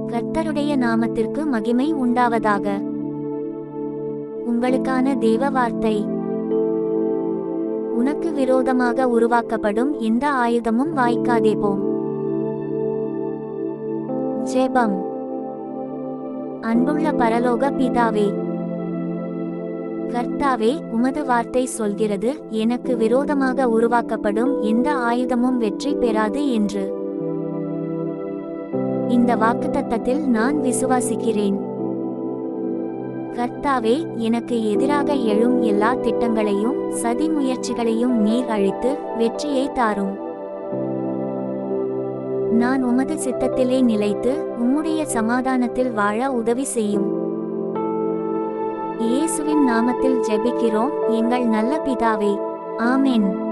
கர்த்தருடைய நாமத்திற்கு மகிமை உண்டாவதாக. உங்களுக்கான தேவ வார்த்தை. உனக்கு விரோதமாக உருவாக்கப்படும் எந்த ஆயுதமும் வாய்க்காதே போம். ஜெபம். அன்புள்ள பரலோக பிதாவே, கர்த்தாவே, உமது வார்த்தை சொல்கிறது, எனக்கு விரோதமாக உருவாக்கப்படும் எந்த ஆயுதமும் வெற்றி பெறாது என்று. இந்த வாக்குத்தத்தத்தில் நான் விசுவாசிக்கிறேன். கர்த்தாவே, எனக்கு எதிராக எழும் எல்லா திட்டங்களையும் சதி முயற்சிகளையும் நீர் அழித்து வெற்றியை தாரும். நான் உமது சித்தத்திலே நிலைத்து உம்முடைய சமாதானத்தில் வாழ உதவி செய்யும். இயேசுவின் நாமத்தில் ஜெபிக்கிறோம் எங்கள் நல்ல பிதாவே. ஆமென்.